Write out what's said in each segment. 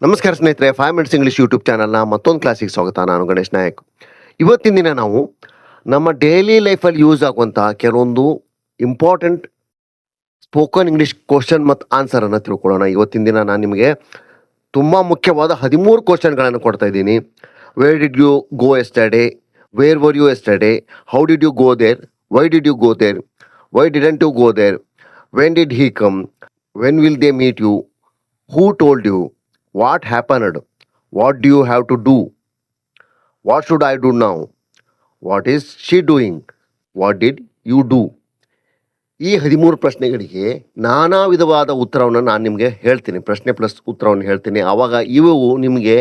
ನಮಸ್ಕಾರ ಸ್ನೇಹಿತರೆ, 5 minutes English YouTube ಚಾನಲ್ನ ಮತ್ತೊಂದು ಕ್ಲಾಸಿಗೆ ಸ್ವಾಗತ. ನಾನು ಗಣೇಶ್ ನಾಯಕ್. ಇವತ್ತಿನ ದಿನ ನಾವು ನಮ್ಮ ಡೈಲಿ ಲೈಫಲ್ಲಿ ಯೂಸ್ ಆಗುವಂತಹ ಕೆಲವೊಂದು ಇಂಪಾರ್ಟೆಂಟ್ ಸ್ಪೋಕನ್ ಇಂಗ್ಲಿಷ್ ಕ್ವಶನ್ ಮತ್ತು ಆನ್ಸರನ್ನು ತಿಳ್ಕೊಳ್ಳೋಣ. ಇವತ್ತಿನ ದಿನ ನಾನು ನಿಮಗೆ ತುಂಬ ಮುಖ್ಯವಾದ 13 ಕ್ವಶನ್ಗಳನ್ನು ಕೊಡ್ತಾ ಇದ್ದೀನಿ. Where did you go yesterday, where were you yesterday, how did you go there, why did you go there, why didn't you go there, when did he come, when will they meet you, who told you, what happened, what do you have to do, what should I do now, what is she doing, what did you do. ಈ 13 ಪ್ರಶ್ನೆಗಳಿಗೆ ನಾನಾ ವಿಧವಾದ ಉತ್ತರವನ್ನು ನಾನು ನಿಮಗೆ ಹೇಳ್ತೀನಿ. ಪ್ರಶ್ನೆ plus ಉತ್ತರವನ್ನು ಹೇಳ್ತೀನಿ. ಆವಾಗ ಇವು ನಿಮಗೆ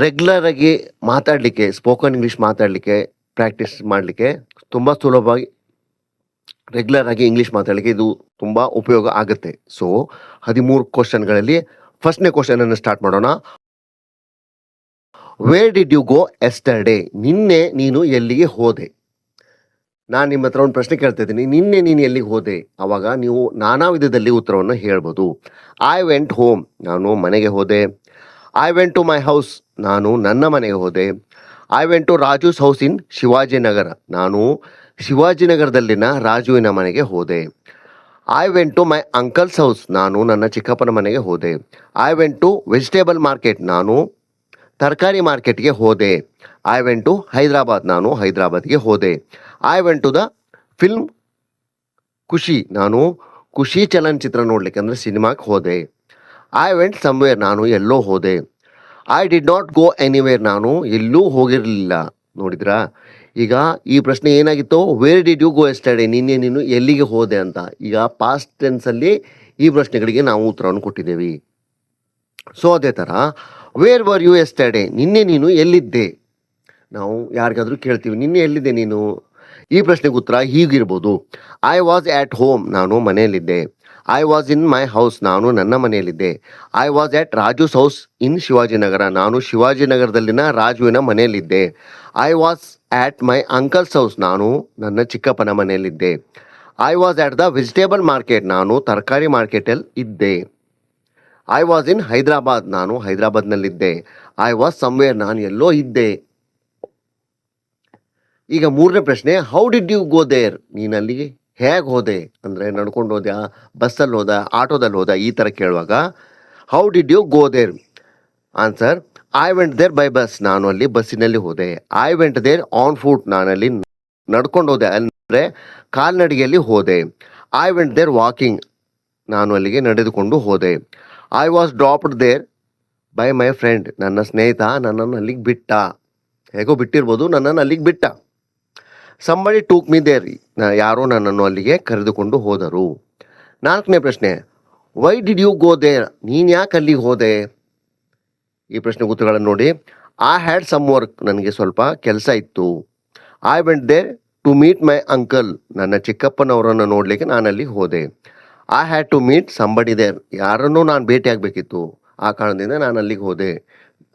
ರೆಗ್ಯುಲರಾಗಿ ಮಾತಾಡಲಿಕ್ಕೆ, ಸ್ಪೋಕನ್ ಇಂಗ್ಲೀಷ್ ಮಾತಾಡಲಿಕ್ಕೆ, ಪ್ರಾಕ್ಟೀಸ್ ಮಾಡಲಿಕ್ಕೆ ತುಂಬ ಸುಲಭವಾಗಿ ರೆಗ್ಯುಲರಾಗಿ ಇಂಗ್ಲೀಷ್ ಮಾತಾಡಲಿಕ್ಕೆ ಇದು ತುಂಬ ಉಪಯೋಗ ಆಗುತ್ತೆ. ಸೊ 13 ಕ್ವಶನ್ಗಳಲ್ಲಿ ಫಸ್ಟ್ನೇ ಕ್ವಶನನ್ನು ಸ್ಟಾರ್ಟ್ ಮಾಡೋಣ. Where did you go yesterday, ನಿನ್ನೆ ನೀನು ಎಲ್ಲಿಗೆ ಹೋದೆ? ನಾನು ನಿಮ್ಮ ಹತ್ರ ಒಂದು ಪ್ರಶ್ನೆ ಕೇಳ್ತಾ ಇದ್ದೀನಿ, ನಿನ್ನೆ ನೀನು ಎಲ್ಲಿಗೆ ಹೋದೆ? ಆವಾಗ ನೀವು ನಾನಾ ವಿಧದಲ್ಲಿ ಉತ್ತರವನ್ನು ಹೇಳ್ಬೋದು. ಐ ವೆಂಟ್ ಹೋಮ್, ನಾನು ಮನೆಗೆ ಹೋದೆ. I went to my house, ನಾನು ನನ್ನ ಮನೆಗೆ ಹೋದೆ. I went to Raju's house in Shivajinagar, ನಾನು ಶಿವಾಜಿನಗರದಲ್ಲಿನ ರಾಜುವಿನ ಮನೆಗೆ ಹೋದೆ. I went to my uncle's house, ನಾನು ನನ್ನ ಚಿಕ್ಕಪ್ಪನ ಮನೆಗೆ ಹೋದೆ. I went to vegetable market, ನಾನು ತರಕಾರಿ ಮಾರ್ಕೆಟ್ಗೆ ಹೋದೆ. ಐ ವೆಂಟ್ ಟು ಹೈದ್ರಾಬಾದ್, ನಾನು ಹೈದ್ರಾಬಾದ್ಗೆ ಹೋದೆ. I went to the film Kushi, ನಾನು ಖುಷಿ ಚಲನಚಿತ್ರ ನೋಡಲಿಕ್ಕೆ ಅಂದರೆ ಸಿನಿಮಾಗೆ ಹೋದೆ. ಐ ವೆಂಟ್ ಸಮ್ವೇರ್, ನಾನು ಎಲ್ಲೋ ಹೋದೆ. I did not go anywhere, ನಾನು ಎಲ್ಲೂ ಹೋಗಿರಲಿಲ್ಲ. ನೋಡಿದ್ರಾ? ಈಗ ಈ ಪ್ರಶ್ನೆ ಏನಾಗಿತ್ತು? Where did you go yesterday, ನಿನ್ನೆ ನೀನು ಎಲ್ಲಿಗೆ ಹೋದೆ ಅಂತ. ಈಗ ಪಾಸ್ಟ್ ಟೆನ್ಸಲ್ಲಿ ಈ ಪ್ರಶ್ನೆಗಳಿಗೆ ನಾವು ಉತ್ತರವನ್ನು ಕೊಟ್ಟಿದ್ದೇವೆ. ಸೊ ಅದೇ ಥರ ವೇರ್ ವರ್ ಯು ಎಸ್ಟರ್ಡೇ, ನಿನ್ನೆ ನೀನು ಎಲ್ಲಿದ್ದೆ? ನಾವು ಯಾರಿಗಾದರೂ ಕೇಳ್ತೀವಿ, ನಿನ್ನೆ ಎಲ್ಲಿದ್ದೆ ನೀನು? ಈ ಪ್ರಶ್ನೆಗೆ ಉತ್ತರ ಹೀಗಿರ್ಬೋದು. ಐ ವಾಸ್ ಆ್ಯಟ್ ಹೋಮ್, ನಾನು ಮನೆಯಲ್ಲಿದ್ದೆ. I was in my house, ನಾನು ನನ್ನ ಮನೆಯಲ್ಲಿದ್ದೆ. I was at Raju's house in Shivajinagar, ನಾನು ಶಿವಾಜಿನಗರದಲ್ಲಿನ ರಾಜುವಿನ ಮನೆಯಲ್ಲಿದ್ದೆ. I was at my uncle's house, ನಾನು ನನ್ನ ಚಿಕ್ಕಪ್ಪನ ಮನೆಯಲ್ಲಿದ್ದೆ. I was at the vegetable market, ನಾನು ತರಕಾರಿ ಮಾರ್ಕೆಟಲ್ಲಿ ಇದ್ದೆ. ಐ ವಾಸ್ ಇನ್ ಹೈದ್ರಾಬಾದ್, ನಾನು ಹೈದ್ರಾಬಾದ್ನಲ್ಲಿದ್ದೆ. ಐ ವಾಸ್ ಸಮ್ವೇರ್, ನಾನು ಎಲ್ಲೋ ಇದ್ದೆ. ಈಗ ಮೂರನೇ ಪ್ರಶ್ನೆ, how did you go there, ನೀನು ಅಲ್ಲಿಗೆ ಹೇಗೆ ಹೋದೆ? ಅಂದರೆ ನಡ್ಕೊಂಡು ಹೋದ್ಯಾ, ಬಸ್ಸಲ್ಲಿ ಹೋದ, ಆಟೋದಲ್ಲಿ ಹೋದ, ಈ ಥರ ಕೇಳುವಾಗ how did you go there? Answer, I went there by bus, ನಾನು ಅಲ್ಲಿ ಬಸ್ಸಿನಲ್ಲಿ ಹೋದೆ. I went there on foot, ನಾನಲ್ಲಿ ನಡ್ಕೊಂಡು ಹೋದೆ, ಅಂದರೆ ಕಾಲ್ನಡಿಗೆಯಲ್ಲಿ ಹೋದೆ. ಐ ವೆಂಟ್ ದೇರ್ ವಾಕಿಂಗ್, ನಾನು ಅಲ್ಲಿಗೆ ನಡೆದುಕೊಂಡು ಹೋದೆ. I was dropped there by my friend, ನನ್ನ ಸ್ನೇಹಿತ ನನ್ನನ್ನು ಅಲ್ಲಿಗೆ ಬಿಟ್ಟ. ಹೇಗೋ ಬಿಟ್ಟಿರ್ಬೋದು, ನನ್ನನ್ನು ಅಲ್ಲಿಗೆ ಬಿಟ್ಟ. ಸಂಬಡಿ ಟೂಕ್ ಮಿ ದೇರ್, ಯಾರೋ ನನ್ನನ್ನು ಅಲ್ಲಿಗೆ ಕರೆದುಕೊಂಡು ಹೋದರು. ನಾಲ್ಕನೇ ಪ್ರಶ್ನೆ, why did you go there, ನೀನು ಯಾಕೆ ಅಲ್ಲಿಗೆ ಹೋದೆ? ಈ ಪ್ರಶ್ನೆಗೆ ಉತ್ತರಗಳನ್ನು ನೋಡಿ. ಐ ಹ್ಯಾಡ್ ಸಮ್ ವರ್ಕ್, ನನಗೆ ಸ್ವಲ್ಪ ಕೆಲಸ ಇತ್ತು. I went there to meet my uncle, ನನ್ನ ಚಿಕ್ಕಪ್ಪನವರನ್ನು ನೋಡಲಿಕ್ಕೆ ನಾನು ಅಲ್ಲಿಗೆ ಹೋದೆ. I had to meet somebody there, ಯಾರನ್ನೂ ನಾನು ಭೇಟಿ ಆಗಬೇಕಿತ್ತು, ಆ ಕಾರಣದಿಂದ ನಾನು ಅಲ್ಲಿಗೆ ಹೋದೆ.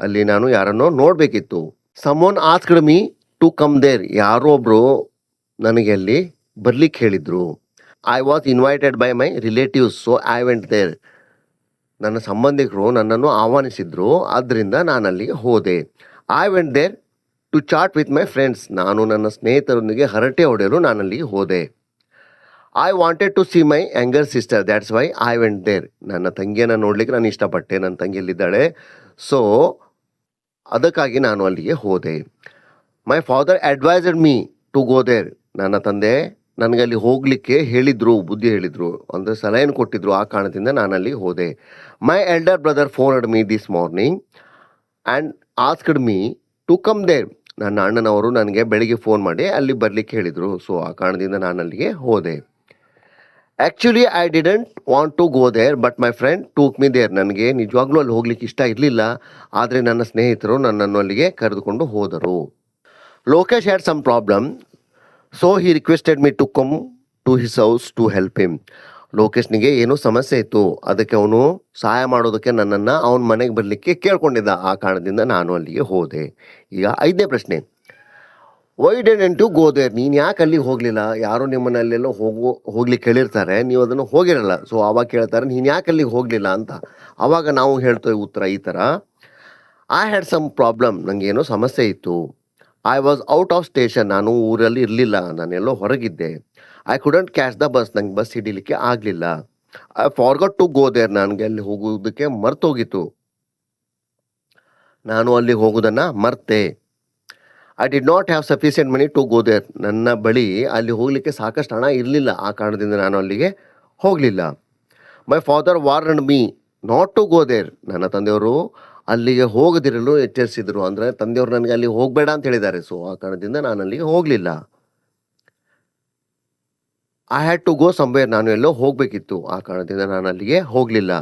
ಅಲ್ಲಿ ನಾನು ಯಾರನ್ನೋ ನೋಡಬೇಕಿತ್ತು. Someone asked me to come there, ಯಾರೋ ಒಬ್ಬರು ನನಗೆ ಅಲ್ಲಿ ಬರ್ಲಿಕ್ಕೆ ಹೇಳಿದರು. I was invited by my relatives, so I went there, ನನ್ನ ಸಂಬಂಧಿಕರು ನನ್ನನ್ನು ಆಹ್ವಾನಿಸಿದ್ರು, ಆದ್ದರಿಂದ ನಾನು ಅಲ್ಲಿಗೆ ಹೋದೆ. I went there to chat with my friends, ನಾನು ನನ್ನ ಸ್ನೇಹಿತರೊಂದಿಗೆ ಹರಟೆ ಹೊಡೆಯಲು ನಾನು ಅಲ್ಲಿಗೆ ಹೋದೆ. I wanted to see my younger sister, that's why I went there, ನನ್ನ ತಂಗಿಯನ್ನು ನೋಡಲಿಕ್ಕೆ ನಾನು ಇಷ್ಟಪಟ್ಟೆ, ನನ್ನ ತಂಗಿಯಲ್ಲಿದ್ದಾಳೆ, ಸೊ ಅದಕ್ಕಾಗಿ ನಾನು ಅಲ್ಲಿಗೆ ಹೋದೆ. My father advised me to go there, ನನ್ನ ತಂದೆ ನನಗೆ ಅಲ್ಲಿ ಹೋಗಲಿಕ್ಕೆ ಹೇಳಿದರು, ಬುದ್ಧಿ ಹೇಳಿದರು, ಅಂದರೆ ಸಲಹೆಯನ್ನು ಕೊಟ್ಟಿದ್ದರು, ಆ ಕಾರಣದಿಂದ ನಾನು ಅಲ್ಲಿಗೆ ಹೋದೆ. My elder brother phoned me this morning and asked me to come there, ನನ್ನ ಅಣ್ಣನವರು ನನಗೆ ಬೆಳಿಗ್ಗೆ ಫೋನ್ ಮಾಡಿ ಅಲ್ಲಿ ಬರಲಿಕ್ಕೆ ಹೇಳಿದರು, ಸೊ ಆ ಕಾರಣದಿಂದ ನಾನು ಅಲ್ಲಿಗೆ ಹೋದೆ. Actually I didn't want to go there but my friend took me there, ನನಗೆ ನಿಜವಾಗ್ಲೂ ಅಲ್ಲಿ ಹೋಗ್ಲಿಕ್ಕೆ ಇಷ್ಟ ಇರಲಿಲ್ಲ, ಆದರೆ ನನ್ನ ಸ್ನೇಹಿತರು ನನ್ನನ್ನು ಅಲ್ಲಿಗೆ ಕರೆದುಕೊಂಡು ಹೋದರು. Lokesh had some problem, so he requested me to come to his house to help him, ಲೋಕೇಶ್ನಿಗೆ ಏನೋ ಸಮಸ್ಯೆ ಇತ್ತು, ಅದಕ್ಕೆ ಅವನು ಸಹಾಯ ಮಾಡೋದಕ್ಕೆ ನನ್ನನ್ನು ಅವನ ಮನೆಗೆ ಬರಲಿಕ್ಕೆ ಕೇಳ್ಕೊಂಡಿದ್ದ, ಆ ಕಾರಣದಿಂದ ನಾನು ಅಲ್ಲಿಗೆ ಹೋದೆ. ಈಗ ಐದನೇ ಪ್ರಶ್ನೆ, why didn't you go there, ನೀನು ಯಾಕೆ ಅಲ್ಲಿಗೆ ಹೋಗಲಿಲ್ಲ? ಯಾರು ನಿಮ್ಮನ್ನ ಅಲ್ಲೆಲ್ಲೋ ಹೋಗ್ಲಿಕ್ಕೆ ಹೇಳಿರ್ತಾರೆ, ನೀವು ಅದನ್ನು ಹೋಗಿರಲ್ಲ. ಸೊ ಅವಾಗ ಕೇಳ್ತಾರೆ ನೀನು ಯಾಕೆ ಅಲ್ಲಿಗೆ ಹೋಗಲಿಲ್ಲ ಅಂತ. ಆವಾಗ ನಾವು ಹೇಳ್ತೇವೆ ಉತ್ತರ ಈ ಥರ, ಐ ಹ್ಯಾಡ್ ಸಮ್ ಪ್ರಾಬ್ಲಮ್, ನನಗೇನೋ ಸಮಸ್ಯೆ ಇತ್ತು. I was out of station, ನಾನು ಊರಲ್ಲಿ ಇರಲಿಲ್ಲ, ನಾನೆಲ್ಲೋ ಹೊರಗಿದ್ದೆ. I couldn't catch the bus, ನಂಗೆ ಬಸ್ ಹಿಡಿಲಿಕ್ಕೆ ಆಗಲಿಲ್ಲ. I forgot to go there, ನನಗೆ ಅಲ್ಲಿ ಹೋಗೋದಕ್ಕೆ ಮರ್ತೋಗಿತ್ತು, ನಾನು ಅಲ್ಲಿ ಹೋಗೋದನ್ನು ಮರ್ತೆ. I did not have sufficient money to go there, ನನ್ನ ಬಳಿ ಅಲ್ಲಿ ಹೋಗಲಿಕ್ಕೆ ಸಾಕಷ್ಟು ಹಣ ಇರಲಿಲ್ಲ, ಆ ಕಾರಣದಿಂದ ನಾನು ಅಲ್ಲಿಗೆ ಹೋಗಲಿಲ್ಲ. My father warned me not to go there, ನನ್ನ ತಂದೆಯವರು ಅಲ್ಲಿಗೆ ಹೋಗದಿರಲು ಎಚ್ಚರಿಸಿದರು. ಅಂದರೆ ತಂದೆಯವರು ನನಗೆ ಅಲ್ಲಿ ಹೋಗಬೇಡ ಅಂತ ಹೇಳಿದ್ದಾರೆ, ಸೊ ಆ ಕಾರಣದಿಂದ ನಾನು ಅಲ್ಲಿಗೆ ಹೋಗಲಿಲ್ಲ. I had to go somewhere, ನಾನು ಎಲ್ಲೋ ಹೋಗಬೇಕಿತ್ತು, ಆ ಕಾರಣದಿಂದ ನಾನು ಅಲ್ಲಿಗೆ ಹೋಗಲಿಲ್ಲ.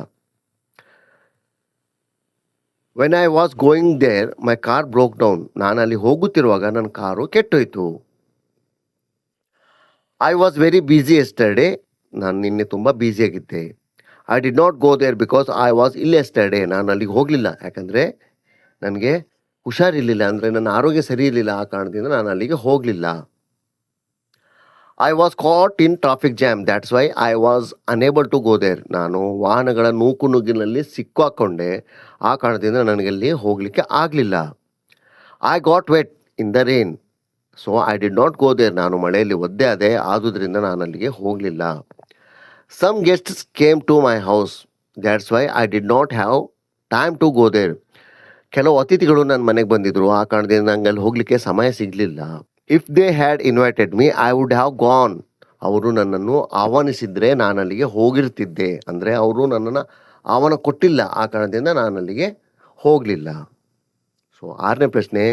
When I was going there my car broke down, ನಾನು ಅಲ್ಲಿ ಹೋಗುತ್ತಿರುವಾಗ ನನ್ನ ಕಾರು ಕೆಟ್ಟೋಯ್ತು. I was very busy yesterday, ನಾನು ನಿನ್ನೆ ತುಂಬ ಬ್ಯುಸಿಯಾಗಿದ್ದೆ. I did not go there because I was ill yesterday, ನಾನು ಅಲ್ಲಿಗೆ ಹೋಗಲಿಲ್ಲ ಯಾಕಂದರೆ ನನಗೆ ಹುಷಾರಿರಲಿಲ್ಲ, ಅಂದರೆ ನನ್ನ ಆರೋಗ್ಯ ಸರಿ ಇರಲಿಲ್ಲ, ಆ ಕಾರಣದಿಂದ ನಾನು ಅಲ್ಲಿಗೆ ಹೋಗಲಿಲ್ಲ. I was caught in traffic jam, that's why I was unable to go there, ನಾನು ವಾಹನಗಳ ನೂಕಿನಲ್ಲಿ ಸಿಕ್ಕಾಕೊಂಡೆ, ಆ ಕಾರಣದಿಂದ ನನಗಲ್ಲಿ ಹೋಗಲಿಕ್ಕೆ ಆಗಲಿಲ್ಲ. I got wet in the rain, so I did not go there, ನಾನು ಮಳೆಯಲ್ಲಿ ಒದ್ದೆ ಆದೆ, ಆದುದರಿಂದ ನಾನು ಅಲ್ಲಿಗೆ ಹೋಗಲಿಲ್ಲ. Some guests came to my house, that's why I did not have time to go there, ಕೆಲವು ಅತಿಥಿಗಳು ನನ್ನ ಮನೆಗೆ ಬಂದಿದ್ದರು, ಆ ಕಾರಣದಿಂದ ನಂಗೆ ಅಲ್ಲಿ ಹೋಗಲಿಕ್ಕೆ ಸಮಯ ಸಿಗಲಿಲ್ಲ. If they had invited me I would have gone, ಅವರು ನನ್ನನ್ನು ಆಹ್ವಾನಿಸಿದರೆ ನಾನು ಅಲ್ಲಿಗೆ ಹೋಗಿರ್ತಿದ್ದೆ, ಅಂದರೆ ಅವರು ನನ್ನನ್ನು ಆಹ್ವಾನ ಕೊಟ್ಟಿಲ್ಲ, ಆ ಕಾರಣದಿಂದ ನಾನು ಅಲ್ಲಿಗೆ ಹೋಗಲಿಲ್ಲ. ಸೊ 6ನೇ ಪ್ರಶ್ನೆ,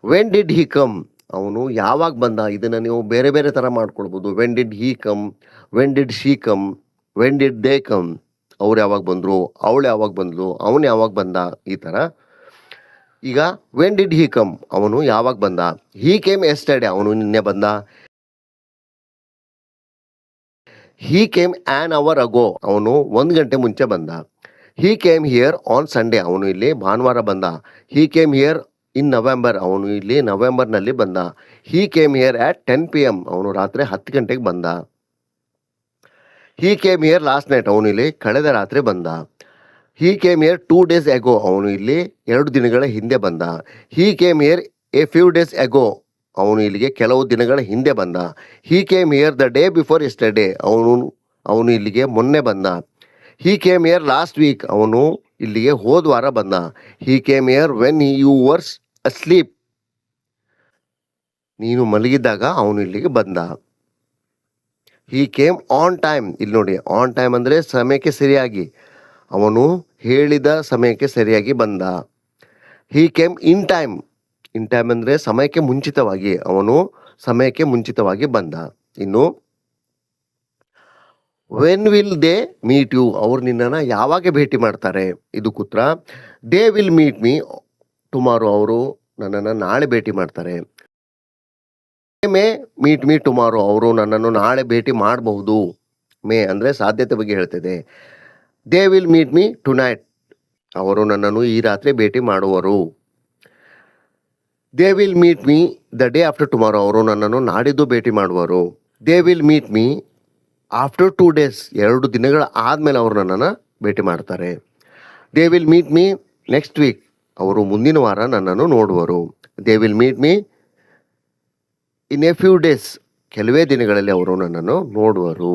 ವೆನ್ ಡಿಡ್ ಹಿ ಕಮ್, ಅವನು ಯಾವಾಗ ಬಂದ? ಇದನ್ನು ನೀವು ಬೇರೆ ಬೇರೆ ಥರ ಮಾಡ್ಕೊಳ್ಬೋದು. When did he come, when did she come, when did they come, ಅವ್ರು ಯಾವಾಗ ಬಂದರು, ಅವಳು ಯಾವಾಗ ಬಂದಳು, ಅವನು ಯಾವಾಗ ಬಂದ, ಈ ಥರ. ಈಗ ವೆನ್ ಡಿಡ್ ಹಿ ಕಮ್, ಅವನು ಯಾವಾಗ ಬಂದ. ಹಿ ಕೇಮ್ ಎಸ್ಟರ್ಡೇ, ಅವನು ನಿನ್ನೆ ಬಂದ. He came an hour ago, ಅವನು 1 ಗಂಟೆ ಮುಂಚೆ ಬಂದ. He came here on Sunday, ಅವನು ಇಲ್ಲಿ ಭಾನುವಾರ ಬಂದ. He came here in November, ಅವನು ಇಲ್ಲಿ ನವೆಂಬರ್ನಲ್ಲಿ ಬಂದ. He came here at 10 PM, ಅವನು ರಾತ್ರಿ 10 ಗಂಟೆಗೆ ಬಂದ. He came here last night, ಅವನು ಇಲ್ಲಿ ಕಳೆದ ರಾತ್ರಿ ಬಂದ. He came here 2 days ago, ಅವನು ಇಲ್ಲಿ 2 ದಿನಗಳ ಹಿಂದೆ ಬಂದ. He came here a few days ago, ಅವನು ಇಲ್ಲಿಗೆ ಕೆಲವು ದಿನಗಳ ಹಿಂದೆ ಬಂದ. He came here the day before yesterday, ಅವನು ಇಲ್ಲಿಗೆ ಮೊನ್ನೆ ಬಂದ. He came here last week, ಅವನು ಇಲ್ಲಿಗೆ ಹೋದ ವಾರ ಬಂದ. He came here when you were asleep, ನೀನು ಮಲಗಿದ್ದಾಗ ಅವನು ಇಲ್ಲಿಗೆ ಬಂದ. ಹಿ ಕೇಮ್ ಆನ್ ಟೈಮ್, ಇಲ್ಲಿ ನೋಡಿ ಆನ್ ಟೈಮ್ ಅಂದರೆ ಸಮಯಕ್ಕೆ ಸರಿಯಾಗಿ, ಅವನು ಹೇಳಿದ ಸಮಯಕ್ಕೆ ಸರಿಯಾಗಿ ಬಂದ. He came in time, in time ಅಂದರೆ ಸಮಯಕ್ಕೆ ಮುಂಚಿತವಾಗಿ, ಅವನು ಸಮಯಕ್ಕೆ ಮುಂಚಿತವಾಗಿ ಬಂದ. ಇನ್ನು when will they meet you, ಅವ್ರು ನಿನ್ನನ್ನು ಯಾವಾಗ ಭೇಟಿ ಮಾಡ್ತಾರೆ? ಇದು ಕೂತ್ರ they will meet me tomorrow, ಅವರು ನನ್ನನ್ನು ನಾಳೆ ಭೇಟಿ ಮಾಡ್ತಾರೆ. ಮೇ ಮೀಟ್ ಮೀ ಟುಮಾರೋ, ಅವರು ನನ್ನನ್ನು ನಾಳೆ ಭೇಟಿ ಮಾಡಬಹುದು. ಮೇ ಅಂದರೆ ಸಾಧ್ಯತೆ ಬಗ್ಗೆ ಹೇಳ್ತಿದೆ. They will meet me tonight, ಅವರು ನನ್ನನ್ನು ಈ ರಾತ್ರಿ ಭೇಟಿ ಮಾಡುವರು. They will meet me the day after tomorrow, ಅವರು ನನ್ನನ್ನು ನಾಡಿದ್ದು ಭೇಟಿ ಮಾಡುವರು. They will meet me after 2 days, 2 ದಿನಗಳ ಆದಮೇಲೆ ಅವರು ನನ್ನನ್ನು ಭೇಟಿ ಮಾಡ್ತಾರೆ. They will meet me next week, ಅವರು ಮುಂದಿನ ವಾರ ನನ್ನನ್ನು ನೋಡುವರು. They will meet me in a few days, ಕೆಲವೇ ದಿನಗಳಲ್ಲಿ ಅವರು ನನ್ನನ್ನು ನೋಡುವರು.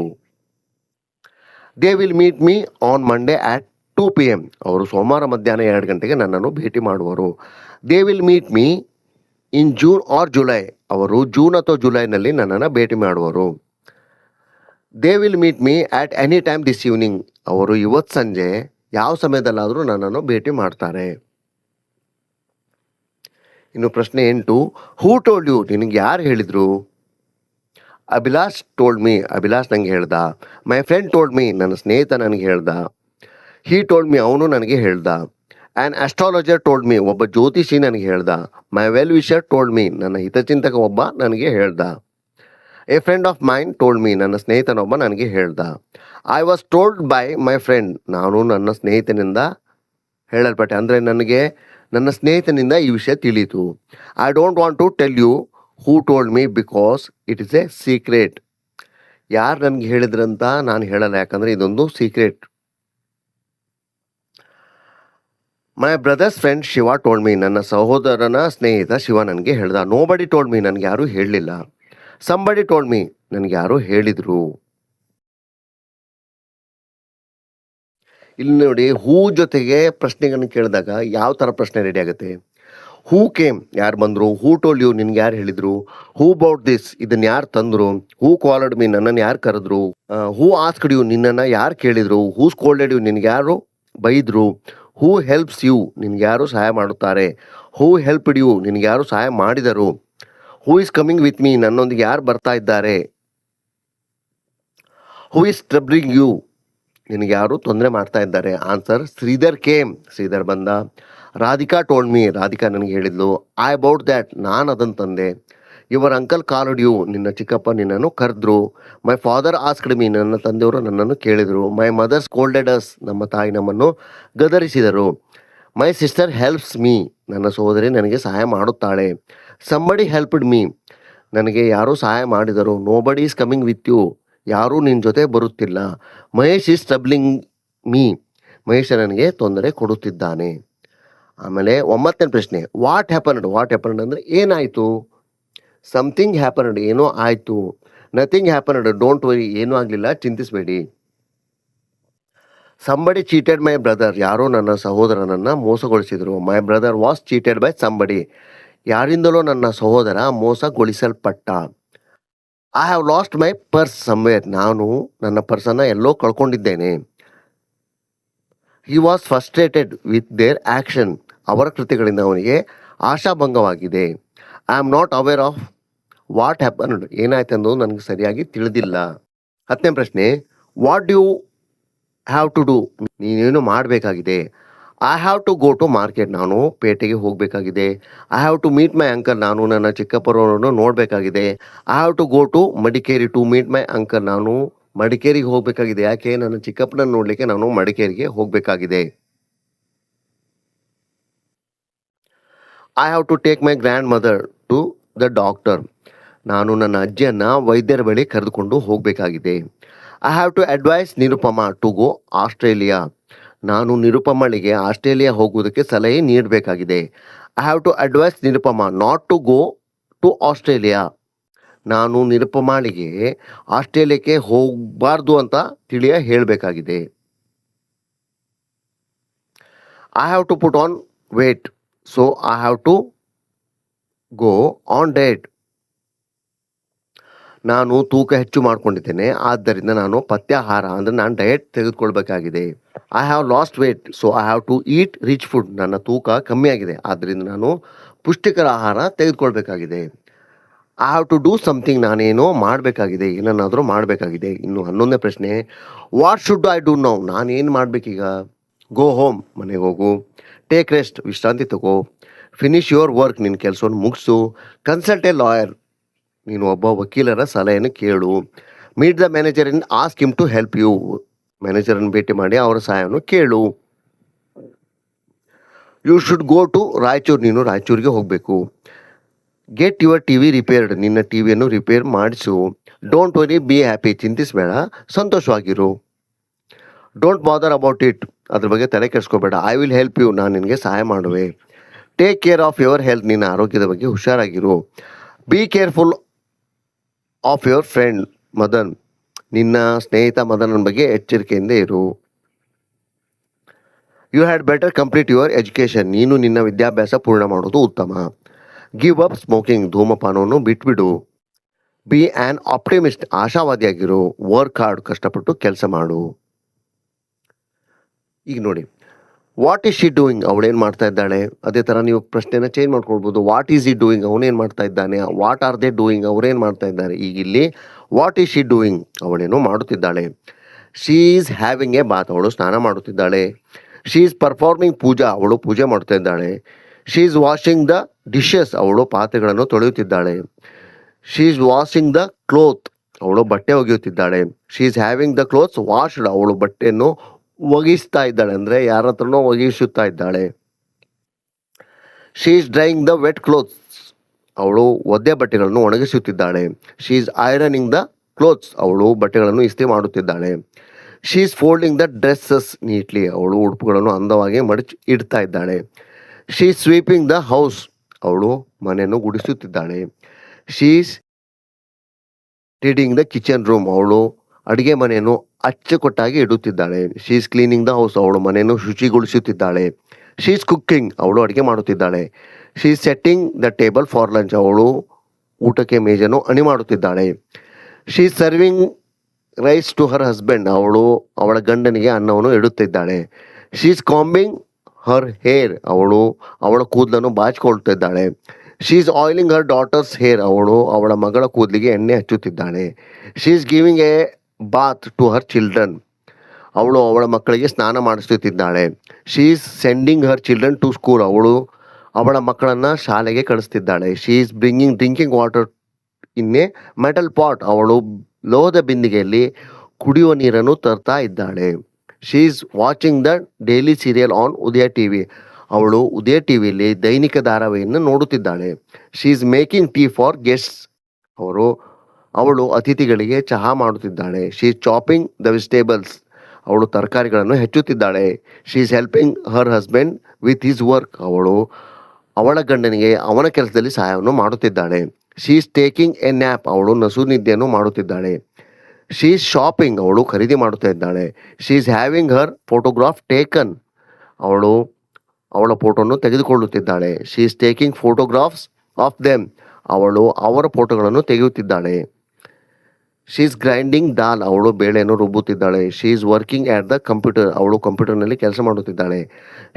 They will meet me on Monday at 2 PM, ಅವರು ಸೋಮವಾರ ಮಧ್ಯಾಹ್ನ 2 ಗಂಟೆಗೆ ನನ್ನನ್ನು ಭೇಟಿ ಮಾಡುವರು. They will meet me in June or July, ಅವರು ಜೂನ್ ಅಥವಾ ಜುಲೈನಲ್ಲಿ ನನ್ನನ್ನು ಭೇಟಿ ಮಾಡುವರು. They will meet me at any time this evening, ಅವರು ಇವತ್ತು ಸಂಜೆ ಯಾವ ಸಮಯದಲ್ಲಾದರೂ ನನ್ನನ್ನು ಭೇಟಿ ಮಾಡ್ತಾರೆ. ಇನ್ನು ಪ್ರಶ್ನೆ 8, ಹೂ ಟೋಲ್ಡ್ ಯು, ನಿನಗೆ ಯಾರು ಹೇಳಿದರು? ಅಭಿಲಾಷ್ ಟೋಲ್ಡ್ ಮೀ, ಅಭಿಲಾಷ್ ನನಗೆ ಹೇಳ್ದ. ಮೈ ಫ್ರೆಂಡ್ ಟೋಲ್ಡ್ ಮೀ, ನನ್ನ ಸ್ನೇಹಿತ ನನಗೆ ಹೇಳ್ದ. ಹೀ ಟೋಲ್ಡ್ ಮೀ, ಅವನು ನನಗೆ ಹೇಳ್ದ. ಆ್ಯನ್ ಆಸ್ಟ್ರಾಲಜರ್ ಟೋಲ್ಡ್ ಮೀ, ಒಬ್ಬ ಜ್ಯೋತಿಷಿ ನನಗೆ ಹೇಳ್ದ. ಮೈ ವೆಲ್ ವಿಷರ್ ಟೋಲ್ಡ್ ಮೀ, ನನ್ನ ಹಿತಚಿಂತಕ ಒಬ್ಬ ನನಗೆ ಹೇಳ್ದ. A friend of main told me, ನನ್ನ ಸ್ನೇಹಿತನೊಬ್ಬ ನನಗೆ ಹೇಳ್ದ. I was told by my friend, ನಾನು ನನ್ನ ಸ್ನೇಹಿತನಿಂದ ಹೇಳಲ್ಪಟ್ಟೆ, ಅಂದರೆ ನನಗೆ ನನ್ನ ಸ್ನೇಹಿತನಿಂದ ಈ ವಿಷಯ ತಿಳಿಯಿತು. I don't want to tell you who told me because it is a secret. ಯಾರು ನನಗೆ ಹೇಳಿದ್ರಂತ ನಾನು ಹೇಳಲ್ಲ, ಯಾಕಂದರೆ ಇದೊಂದು secret. My brother's friend Shiva told me. ನನ್ನ ಸಹೋದರನ ಸ್ನೇಹಿತ ಶಿವ ನನಗೆ ಹೇಳ್ದ. Nobody told me. ನನಗೆ ಯಾರೂ ಹೇಳಲಿಲ್ಲ. Somebody told me. ನನಗೆ ಯಾರೋ ಹೇಳಿದರು. ಇಲ್ಲಿ ನೋಡಿ, ಹೂ ಜೊತೆಗೆ ಪ್ರಶ್ನೆಗಳನ್ನು ಕೇಳಿದಾಗ ಯಾವ ಥರ ಪ್ರಶ್ನೆ ರೆಡಿ ಆಗುತ್ತೆ? ಹೂ ಕೇಮ್, ಯಾರು ಬಂದರು? ಹೂ ಟೋಲ್ ಯು, ನಿನ್ಗೆ ಯಾರು ಹೇಳಿದರು? ಹೂ ಬೌಟ್ ದಿಸ್, ಇದನ್ನು ಯಾರು ತಂದರು? ಹೂ ಕಾಲ್ಡ್ ಮೀ, ನನ್ನನ್ನು ಯಾರು ಕರೆದ್ರು? ಹೂ ಆಸ್ಕ್ಡ್ ಯು, ನಿನ್ನನ್ನು ಯಾರು ಕೇಳಿದರು? ಹೂ ಸ್ಕೋಲ್ಡೆಡ್ ಯು, ನಿನ್ಗೆ ಯಾರು ಬೈದರು? ಹೂ ಹೆಲ್ಪ್ಸ್ ಯು, ನಿನ್ಗೆ ಯಾರು ಸಹಾಯ ಮಾಡುತ್ತಾರೆ? ಹೂ ಹೆಲ್ಪ್ಡ್ ಯು, ನಿನ್ಗೆ ಯಾರು ಸಹಾಯ ಮಾಡಿದರು? Who is coming with me, ನನ್ನೊಂದಿಗೆ ಯಾರು ಬರ್ತಾ ಇದ್ದಾರೆ? ಹೂ ಇಸ್ ಟ್ರಬ್ಲಿಂಗ್ ಯು, ನಿನಗೆ ಯಾರು ತೊಂದರೆ ಮಾಡ್ತಾ ಇದ್ದಾರೆ? ಆನ್ಸರ್, ಶ್ರೀಧರ್ ಕೇಮ್, ಶ್ರೀಧರ್ ಬಂದ. ರಾಧಿಕಾ ಟೋಲ್ಡ್ ಮೀ, ರಾಧಿಕಾ ನನಗೆ ಹೇಳಿದ್ಲು. ಐ ಅಬೌಟ್ ದ್ಯಾಟ್, ನಾನು ಅದನ್ನು ತಂದೆ. ಯುವರ್ ಅಂಕಲ್ ಕಾಲ್ಡ್ ಯು, ನಿನ್ನ ಚಿಕ್ಕಪ್ಪ ನಿನ್ನನ್ನು ಕರೆದ್ರು. ಮೈ ಫಾದರ್ ಆಸ್ಕ್ಡ್ ಮೀ, ನನ್ನ ತಂದೆಯವರು ನನ್ನನ್ನು ಕೇಳಿದರು. ಮೈ ಮದರ್ ಸ್ಕೋಲ್ಡೆಡ್ ಅಸ್, ನಮ್ಮ ತಾಯಿ ನಮ್ಮನ್ನು ಗದರಿಸಿದರು. ಮೈ ಸಿಸ್ಟರ್ ಹೆಲ್ಪ್ಸ್ ಮೀ, ನನ್ನ ಸಹೋದರಿ ನನಗೆ ಸಹಾಯ ಮಾಡುತ್ತಾಳೆ. ಸಂಬಡಿ ಹೆಲ್ಪ್ಡ್ ಮೀ, ನನಗೆ ಯಾರೂ ಸಹಾಯ ಮಾಡಿದರು. Nobody is coming with you, ಯಾರೂ ನಿನ್ನ ಜೊತೆ ಬರುತ್ತಿಲ್ಲ. Mahesh is troubling me, Mahesha ನನಗೆ ತೊಂದರೆ ಕೊಡುತ್ತಿದ್ದಾನೆ. ಆಮೇಲೆ 9ನೇ ಪ್ರಶ್ನೆ, ವಾಟ್ ಹ್ಯಾಪನ್ಡ್? ವಾಟ್ ಹ್ಯಾಪನ್ಡ್ ಅಂದರೆ ಏನಾಯಿತು? ಸಮಥಿಂಗ್ ಹ್ಯಾಪನ್ಡ್, ಏನೋ ಆಯಿತು. ನಥಿಂಗ್ ಹ್ಯಾಪನ್ಡ್, ಡೋಂಟ್ ವರಿ, ಏನೂ ಆಗಲಿಲ್ಲ, ಚಿಂತಿಸಬೇಡಿ. ಸಂಬಡಿ ಚೀಟೆಡ್ ಮೈ ಬ್ರದರ್, ಯಾರೋ ನನ್ನ ಸಹೋದರನನ್ನು ಮೋಸಗೊಳಿಸಿದರು. My brother was cheated by somebody, ಯಾರಿಂದಲೋ ನನ್ನ ಸಹೋದರ ಮೋಸಗೊಳಿಸಲ್ಪಟ್ಟ. I have lost my purse somewhere, ನಾನು ನನ್ನ ಪರ್ಸನ್ನು ಎಲ್ಲೋ ಕಳ್ಕೊಂಡಿದ್ದೇನೆ. He was frustrated with their action, ಅವರ ಕೃತ್ಯಗಳಿಂದ ಅವನಿಗೆ ಆಶಾಭಂಗವಾಗಿದೆ. I am not aware of what happened, ಏನಾಯ್ತೆಂದು ನನಗೆ ಸರಿಯಾಗಿ ತಿಳಿದಿಲ್ಲ. 10ನೇ ಪ್ರಶ್ನೆ, what do you have to do, ನೀನೇನು ಮಾಡಬೇಕಾಗಿದೆ? I have to go to market, ನಾನು ಪೇಟೆಗೆ ಹೋಗಬೇಕಾಗಿದೆ. I have to meet my uncle, ನಾನು ನನ್ನ ಚಿಕ್ಕಪ್ಪರವರನ್ನು ನೋಡಬೇಕಾಗಿದೆ. I have to go to Madikeri to meet my uncle, ನಾನು ಮಡಿಕೇರಿಗೆ ಹೋಗಬೇಕಾಗಿದೆ. ಯಾಕೆ? ನನ್ನ ಚಿಕ್ಕಪ್ಪನ ನೋಡಲಿಕ್ಕೆ ನಾನು ಮಡಿಕೇರಿಗೆ ಹೋಗಬೇಕಾಗಿದೆ. I have to take my grandmother to the doctor, ನಾನು ನನ್ನ ಅಜ್ಜಿಯನ್ನು ವೈದ್ಯರ ಬಳಿ ಕರೆದುಕೊಂಡು ಹೋಗಬೇಕಾಗಿದೆ. I have to advise Nirupama to go Australia, ನಾನು ನಿರುಪಮಳಿಗೆ ಆಸ್ಟ್ರೇಲಿಯಾ ಹೋಗುವುದಕ್ಕೆ ಸಲಹೆ ನೀಡಬೇಕಾಗಿದೆ. I have to advise Nirupama not to go to Australia, ನಾನು ನಿರುಪಮಾಳಿಗೆ ಆಸ್ಟ್ರೇಲಿಯಾಕ್ಕೆ ಹೋಗಬಾರ್ದು ಅಂತ ಹೇಳಬೇಕಾಗಿದೆ. I have to put on weight, so I have to go on diet, ನಾನು ತೂಕ ಹೆಚ್ಚು ಮಾಡ್ಕೊಂಡಿದ್ದೇನೆ, ಆದ್ದರಿಂದ ನಾನು ಪಥ್ಯಾಹಾರ ಅಂದರೆ ನಾನು ಡಯಟ್ ತೆಗೆದುಕೊಳ್ಬೇಕಾಗಿದೆ. I have lost weight, so I have to eat rich food, ನನ್ನ ತೂಕ ಕಮ್ಮಿಯಾಗಿದೆ, ಆದ್ದರಿಂದ ನಾನು ಪುಷ್ಟಿಕರ ಆಹಾರ ತೆಗೆದುಕೊಳ್ಬೇಕಾಗಿದೆ. I have to do something, ನಾನೇನೋ ಮಾಡಬೇಕಾಗಿದೆ, ಏನನ್ನಾದರೂ ಮಾಡಬೇಕಾಗಿದೆ. ಇನ್ನು 11ನೇ ಪ್ರಶ್ನೆ, what should I do now, ನಾನೇನು ಮಾಡಬೇಕೀಗ? ಗೋ ಹೋಮ್, ಮನೆಗೆ ಹೋಗು. ಟೇಕ್ ರೆಸ್ಟ್, ವಿಶ್ರಾಂತಿ ತಗೋ. ಫಿನಿಶ್ ಯುವರ್ ವರ್ಕ್, ನಿನ್ನ ಕೆಲಸವನ್ನು ಮುಗಿಸು. ಕನ್ಸಲ್ಟ್ ಎ ಲಾಯರ್, ನೀನು ಒಬ್ಬ ವಕೀಲರ ಸಲಹೆಯನ್ನು ಕೇಳು. Meet the manager in ask him to help you, ಮ್ಯಾನೇಜರನ್ನು ಭೇಟಿ ಮಾಡಿ ಅವರ ಸಹಾಯವನ್ನು ಕೇಳು. You should go to Raichur, ನೀನು ರಾಯಚೂರಿಗೆ ಹೋಗಬೇಕು. Get your T V repaired, ನಿನ್ನ ಟಿ ವಿಯನ್ನು ರಿಪೇರ್ ಮಾಡಿಸು. ಡೋಂಟ್ ವರಿ ಬಿ ಹ್ಯಾಪಿ, ಚಿಂತಿಸಬೇಡ, ಸಂತೋಷವಾಗಿರು. ಡೋಂಟ್ ಬಾದರ್ ಅಬೌಟ್ ಇಟ್, ಅದ್ರ ಬಗ್ಗೆ ತಲೆ ಕೆಡಿಸ್ಕೋಬೇಡ. ಐ ವಿಲ್ ಹೆಲ್ಪ್ ಯು, ನಾನು ನಿನಗೆ ಸಹಾಯ ಮಾಡುವೆ. Take care of your health, ನಿನ್ನ ಆರೋಗ್ಯದ ಬಗ್ಗೆ ಹುಷಾರಾಗಿರು. Be careful of your friend Madan, ನಿನ್ನ ಸ್ನೇಹಿತ ಮದನನ ಬಗ್ಗೆ ಎಚ್ಚರಿಕೆಯಿಂದ ಇರು. You had better complete your education, ನೀನು ನಿನ್ನ ವಿದ್ಯಾಭ್ಯಾಸ ಪೂರ್ಣ ಮಾಡೋದು ಉತ್ತಮ. ಗಿವ್ ಅಪ್ ಸ್ಮೋಕಿಂಗ್, ಧೂಮಪಾನವನ್ನು ಬಿಟ್ಬಿಡು. ಬಿ ಆ್ಯನ್ ಆಪ್ಟಿಮಿಸ್ಟ್, ಆಶಾವಾದಿಯಾಗಿರು. ವರ್ಕ್ ಹಾರ್ಡ್, ಕಷ್ಟಪಟ್ಟು ಕೆಲಸ ಮಾಡು. ಈಗ ನೋಡಿ, ವಾಟ್ ಈಸ್ ಶಿ ಡೂಯಿಂಗ್, ಅವಳೇನು ಮಾಡ್ತಾ ಇದ್ದಾಳೆ. ಅದೇ ಥರ ನೀವು ಪ್ರಶ್ನೆನ ಚೇಂಜ್ ಮಾಡ್ಕೊಳ್ಬೋದು. ವಾಟ್ ಈಸ್ ಈ ಡೂಯಿಂಗ್, ಅವನೇನು ಮಾಡ್ತಾ ಇದ್ದಾನೆ. ವಾಟ್ ಆರ್ ದೇ ಡೂಯಿಂಗ್, ಅವರೇನು ಮಾಡ್ತಾ ಇದ್ದಾರೆ. ಈಗ ಇಲ್ಲಿ ವಾಟ್ ಈಸ್ ಶಿ ಡೂಯಿಂಗ್, ಅವಳೇನೋ ಮಾಡುತ್ತಿದ್ದಾಳೆ. She is having a bath, ಅವಳು ಸ್ನಾನ ಮಾಡುತ್ತಿದ್ದಾಳೆ. ಶಿ ಈಸ್ ಪರ್ಫಾರ್ಮಿಂಗ್ ಪೂಜಾ, ಅವಳು ಪೂಜೆ ಮಾಡ್ತಾ ಇದ್ದಾಳೆ. She is washing the dishes, ಅವಳು ಪಾತ್ರೆಗಳನ್ನು ತೊಳೆಯುತ್ತಿದ್ದಾಳೆ. She is washing the cloth, ಅವಳು ಬಟ್ಟೆ ಒಗೆಯುತ್ತಿದ್ದಾಳೆ. She is having the clothes washed, ಅವಳು ಬಟ್ಟೆಯನ್ನು ಒಗಿಸ್ತಾ ಇದ್ದಾಳೆ, ಅಂದರೆ ಯಾರ ಹತ್ರನೋ ಒಗಿಸುತ್ತಾ ಇದ್ದಾಳೆ. She is drying the wet clothes, ಅವಳು ಒದ್ದೆ ಬಟ್ಟೆಗಳನ್ನು ಒಣಗಿಸುತ್ತಿದ್ದಾಳೆ. She is ironing the clothes, ಅವಳು ಬಟ್ಟೆಗಳನ್ನು ಇಸ್ತ್ರಿ ಮಾಡುತ್ತಿದ್ದಾಳೆ. She is folding the dresses neatly, ಅವಳು ಉಡುಪುಗಳನ್ನು ಅಂದವಾಗಿ ಮಡಚಿ ಇಡ್ತಾ ಇದ್ದಾಳೆ. She is sweeping the house, ಅವಳು ಮನೆಯನ್ನು ಗುಡಿಸುತ್ತಿದ್ದಾಳೆ. She is tidying the kitchen room, ಅವಳು ಅಡುಗೆ ಮನೆಯನ್ನು ಅಚ್ಚುಕಟ್ಟಾಗಿ ಇಡುತ್ತಿದ್ದಾಳೆ. She is cleaning the house, ಅವಳು ಮನೆಯನ್ನು ಶುಚಿಗೊಳಿಸುತ್ತಿದ್ದಾಳೆ. ಶಿ ಈಸ್ ಕುಕ್ಕಿಂಗ್, ಅವಳು ಅಡುಗೆ ಮಾಡುತ್ತಿದ್ದಾಳೆ. She is setting the table for lunch, ಅವಳು ಊಟಕ್ಕೆ ಮೇಜನ್ನು ಅಣಿ ಮಾಡುತ್ತಿದ್ದಾಳೆ. She is serving rice to her husband, ಅವಳು ಅವಳ ಗಂಡನಿಗೆ ಅನ್ನವನ್ನು ಇಡುತ್ತಿದ್ದಾಳೆ. She is combing her hair, ಅವಳು ಅವಳ ಕೂದಲನ್ನು ಬಾಚಿಕೊಳ್ತಿದ್ದಾಳೆ. She is oiling her daughter's hair, ಅವಳು ಅವಳ ಮಗಳ ಕೂದಲಿಗೆ ಎಣ್ಣೆ ಹಚ್ಚುತ್ತಿದ್ದಾಳೆ. She is giving a bath to her children, ಅವಳು ಅವಳ ಮಕ್ಕಳಿಗೆ ಸ್ನಾನ ಮಾಡಿಸುತ್ತಿದ್ದಾಳೆ. She is sending her children to school, ಅವಳು ಅವಳ ಮಕ್ಕಳನ್ನು ಶಾಲೆಗೆ ಕಳಿಸ್ತಿದ್ದಾಳೆ. She is bringing drinking water in a metal pot, ಅವಳು ಲೋಹದ ಬಿಂದಿಗೆಯಲ್ಲಿ ಕುಡಿಯುವ ನೀರನ್ನು ತರ್ತಾ ಇದ್ದಾಳೆ. She is watching the daily serial on Udaya TV, ಅವಳು ಉದಯ ಟಿವಿಯಲ್ಲಿ ದೈನಿಕ ಧಾರಾವಾಹಿಯನ್ನು ನೋಡುತ್ತಿದ್ದಾಳೆ. She is making tea for guests, ಅವಳು ಅತಿಥಿಗಳಿಗೆ ಚಹಾ ಮಾಡುತ್ತಿದ್ದಾಳೆ. She is chopping the vegetables, ಅವಳು ತರಕಾರಿಗಳನ್ನು ಹೆಚ್ಚುತ್ತಿದ್ದಾಳೆ. She is helping her husband with his work, ಅವಳು ಅವಳ ಗಂಡನಿಗೆ ಅವನ ಕೆಲಸದಲ್ಲಿ ಸಹಾಯವನ್ನು ಮಾಡುತ್ತಿದ್ದಾಳೆ. She is taking a nap, ಅವಳು ನಸುನಿದ್ದೆಯನ್ನು ಮಾಡುತ್ತಿದ್ದಾಳೆ. ಶಿ ಈಸ್ ಶಾಪಿಂಗ್, ಅವಳು ಖರೀದಿ ಮಾಡುತ್ತಾ ಇದ್ದಾಳೆ. She is having her photograph taken, ಅವಳು ಅವಳ ಫೋಟೋವನ್ನು ತೆಗೆದುಕೊಳ್ಳುತ್ತಿದ್ದಾಳೆ. She is taking photographs of them, ಅವಳು ಅವರ ಫೋಟೋಗಳನ್ನು ತೆಗೆಯುತ್ತಿದ್ದಾಳೆ. ಶಿ ಈಸ್ ಗ್ರೈಂಡಿಂಗ್ ದಾಲ್, ಅವಳು ಬೇಳೆಯನ್ನು ರುಬ್ಬುತ್ತಿದ್ದಾಳೆ. She is working at the computer, ಅವಳು ಕಂಪ್ಯೂಟರ್ನಲ್ಲಿ ಕೆಲಸ ಮಾಡುತ್ತಿದ್ದಾಳೆ.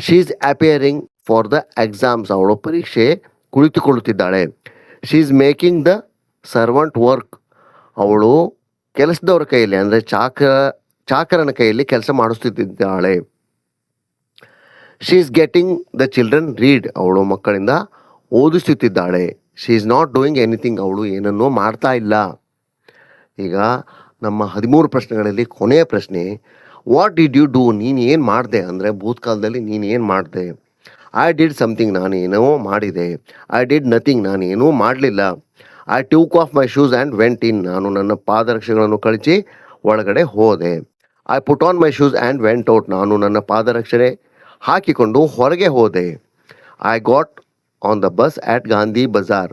She is appearing for the exams, ಅವಳು ಪರೀಕ್ಷೆ ಕುಳಿತುಕೊಳ್ಳುತ್ತಿದ್ದಾಳೆ. She is making the servant work, ಅವಳು ಕೆಲಸದವರ ಕೈಯಲ್ಲಿ ಅಂದರೆ ಚಾಕರನ ಕೈಯಲ್ಲಿ ಕೆಲಸ ಮಾಡಿಸುತ್ತಿದ್ದಾಳೆ. She is getting the children read, ಅವಳು ಮಕ್ಕಳಿಂದ ಓದಿಸುತ್ತಿದ್ದಾಳೆ. She is not doing anything, ಅವಳು ಏನನ್ನೂ ಮಾಡ್ತಾ ಇಲ್ಲ. ಈಗ ನಮ್ಮ 13 ಪ್ರಶ್ನೆಗಳಲ್ಲಿ ಕೊನೆಯ ಪ್ರಶ್ನೆ, ವಾಟ್ ಡಿಡ್ ಯು ಡೂ, ನೀನು ಏನು ಮಾಡಿದೆ ಅಂದರೆ ಭೂತಕಾಲದಲ್ಲಿ ನೀನು ಏನು ಮಾಡಿದೆ. ಐ ಡಿಡ್ ಸಮಥಿಂಗ್, ನಾನು ಏನೋ ಮಾಡಿದೆ. ಐ ಡಿಡ್ ನಥಿಂಗ್, ನಾನು ಏನೂ ಮಾಡಲಿಲ್ಲ. I took off my shoes and went in, ನಾನು ನನ್ನ ಪಾದರಕ್ಷೆಗಳನ್ನು ಕಳಚಿ ಒಳಗಡೆ ಹೋದೆ. I put on my shoes and went out, ನಾನು ನನ್ನ ಪಾದರಕ್ಷೆ ಹಾಕಿಕೊಂಡು ಹೊರಗೆ ಹೋದೆ. I got on the bus at Gandhi Bazaar,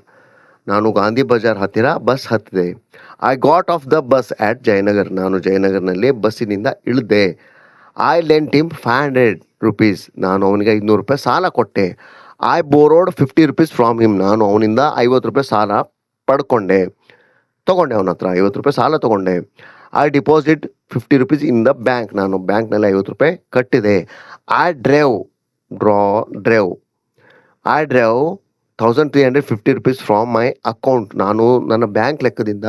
ನಾನು ಗಾಂಧಿ ಬಜಾರ್ ಹತ್ತಿರ ಬಸ್ ಹತ್ತಿದೆ. I got off the bus at Jayanagar, ನಾನು ಜಯನಗರ್ನಲ್ಲಿ ಬಸ್ಸಿನಿಂದ ಇಳಿದೆ. ಐ ಲೆಂಟ್ ಹಿಮ್ 500 rupees, ನಾನು ಅವನಿಗೆ 500 ರೂಪಾಯಿ ಸಾಲ ಕೊಟ್ಟೆ. I borrowed 50 rupees from him, ನಾನು ಅವನಿಂದ 50 ರೂಪಾಯಿ ಸಾಲ ತೊಗೊಂಡೆ ಅವನ ಹತ್ರ 50 ರೂಪಾಯಿ ಸಾಲ ತೊಗೊಂಡೆ. I deposit 50 rupees in the bank, ನಾನು ಬ್ಯಾಂಕ್ನಲ್ಲಿ 50 ರೂಪಾಯಿ ಕಟ್ಟಿದೆ. I drive 1350 rupees from my account, ನಾನು ನನ್ನ ಬ್ಯಾಂಕ್ ಲೆಕ್ಕದಿಂದ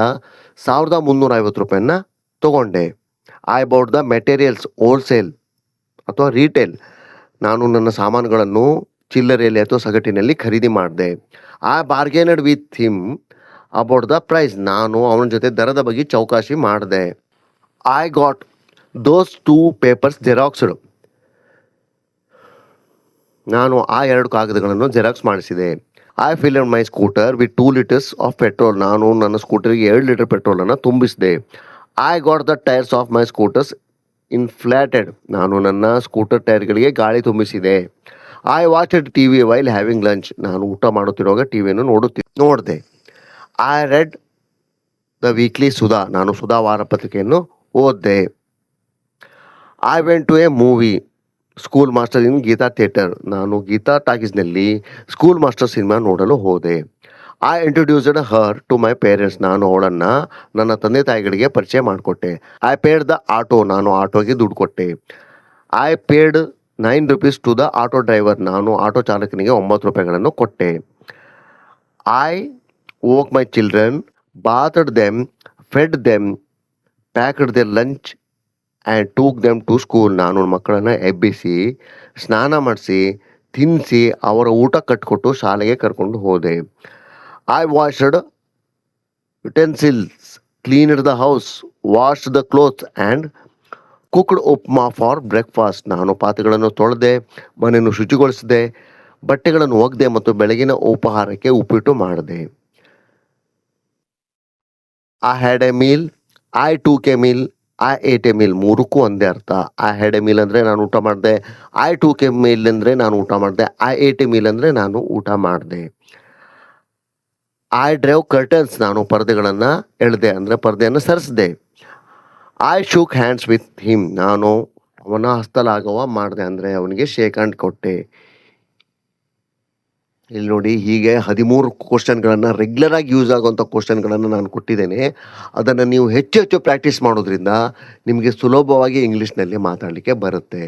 1350 ರೂಪಾಯಿನ ತೊಗೊಂಡೆ. I bought the materials wholesale ಅಥವಾ ರೀಟೇಲ್, ನಾನು ನನ್ನ ಸಾಮಾನುಗಳನ್ನು ಚಿಲ್ಲರೆಯಲ್ಲಿ ಅಥವಾ ಸಗಟಿನಲ್ಲಿ ಖರೀದಿ ಮಾಡಿದೆ. I bargained with him about the price, ನಾನು ಅವನ ಜೊತೆ ದರದ ಬಗ್ಗೆ ಚೌಕಾಶಿ ಮಾಡಿದೆ. I got those 2 papers xeroxed, ನಾನು ಆ 2 ಕಾಗದಗಳನ್ನು xerox ಮಾಡಿಸಿದೆ. I filled my scooter with 2 liters of petrol, ನಾನು ನನ್ನ ಸ್ಕೂಟರ್ಗೆ 2 ಲೀಟರ್ ಪೆಟ್ರೋಲನ್ನು ತುಂಬಿಸಿದೆ. I got the tyres of my scooters inflated, ನಾನು ನನ್ನ ಸ್ಕೂಟರ್ ಟೈರ್ಗಳಿಗೆ ಗಾಳಿ ತುಂಬಿಸಿದೆ. I watched TV while having lunch, ನಾನು ಊಟ ಮಾಡುತ್ತಿರುವಾಗ ಟಿವಿಯನ್ನು ನೋಡಿದೆ. I read the weekly Sudha, ನಾನು ಸುಧಾ ವಾರಪತ್ರಿಕೆಯನ್ನು ಓದಿದೆ. I went to a movie school master in Geetha theatre, ನಾನು ಗೀತಾ ಟಾಕೀಸ್ನಲ್ಲಿ ಸ್ಕೂಲ್ ಮಾಸ್ಟರ್ ಸಿನಿಮಾ ನೋಡಲು ಹೋದೆ. I introduced her to my parents, ನಾನು ಅವಳನ್ನು ನನ್ನ ತಂದೆ ತಾಯಿಗಳಿಗೆ ಪರಿಚಯ ಮಾಡಿಕೊಟ್ಟೆ. ಐ ಪೇಡ್ ದ ಆಟೋ, ನಾನು ಆಟೋಗೆ ದುಡ್ಡು ಕೊಟ್ಟೆ. I paid 9 rupees to the auto driver, ನಾನು ಆಟೋ ಚಾಲಕನಿಗೆ 9 ರೂಪಾಯಿಗಳನ್ನು ಕೊಟ್ಟೆ. I woke my children, bathed them, fed them, packed their lunch and took them to school, ನಾನು ಮಕ್ಕಳನ್ನು ಎಬ್ಬಿಸಿ ಸ್ನಾನ ಮಾಡಿಸಿ ತಿನ್ನಿಸಿ ಅವರ ಊಟ ಕಟ್ಟಿಕೊಟ್ಟು ಶಾಲೆಗೆ ಕರ್ಕೊಂಡು ಹೋದೆ. I washed utensils, cleaned the house, washed the clothes and cooked upma for breakfast, ನಾನು ಪಾತ್ರೆಗಳನ್ನು ತೊಳೆದೆ, ಮನೆಯನ್ನು ಶುಚಿಗೊಳಿಸಿದೆ, ಬಟ್ಟೆಗಳನ್ನು ಒಗ್ದೆ ಮತ್ತು ಬೆಳಗಿನ ಉಪಹಾರಕ್ಕೆ ಉಪ್ಪಿಟ್ಟು ಮಾಡಿದೆ. I had a meal, I took a meal, I ate a meal ಮೂರಕ್ಕೂ ಒಂದೇ ಅರ್ಥ. ಐ ಹ್ಯಾಡ್ ಎ ಮೀಲ್ ಅಂದರೆ ನಾನು ಊಟ ಮಾಡಿದೆ, ಐ ಟೂಕ್ ಎ ಮೀಲ್ ಅಂದರೆ ನಾನು ಊಟ ಮಾಡಿದೆ, ಐ ಏಟ್ ಎ ಮೀಲ್ ಅಂದರೆ ನಾನು ಊಟ ಮಾಡಿದೆ. ಐ ಡ್ರೈವ್ ಕರ್ಟನ್ಸ್ ನಾನು ಪರದೆಗಳನ್ನು ಎಳೆದೆ ಅಂದರೆ ಪರದೆಯನ್ನು ಸರಿಸಿದೆ. ಐ ಶೂಕ್ ಹ್ಯಾಂಡ್ಸ್ ವಿತ್ ಹಿಮ್ ನಾನು ಅವನ ಹಸ್ತಲಾಘವ ಮಾಡಿದೆ ಅಂದರೆ ಅವನಿಗೆ ಶೇಕ್ ಹ್ಯಾಂಡ್ ಕೊಟ್ಟೆ. ಇಲ್ಲಿ ನೋಡಿ, ಹೀಗೆ 13 ಕ್ವಶನ್ಗಳನ್ನು ರೆಗ್ಯುಲರ್ ಆಗಿ ಯೂಸ್ ಆಗುವಂಥ ಕ್ವಶನ್ಗಳನ್ನು ನಾನು ಕೊಟ್ಟಿದ್ದೇನೆ. ಅದನ್ನು ನೀವು ಹೆಚ್ಚು ಹೆಚ್ಚು ಪ್ರಾಕ್ಟೀಸ್ ಮಾಡೋದ್ರಿಂದ ನಿಮಗೆ ಸುಲಭವಾಗಿ ಇಂಗ್ಲೀಷ್ನಲ್ಲಿ ಮಾತಾಡಲಿಕ್ಕೆ ಬರುತ್ತೆ.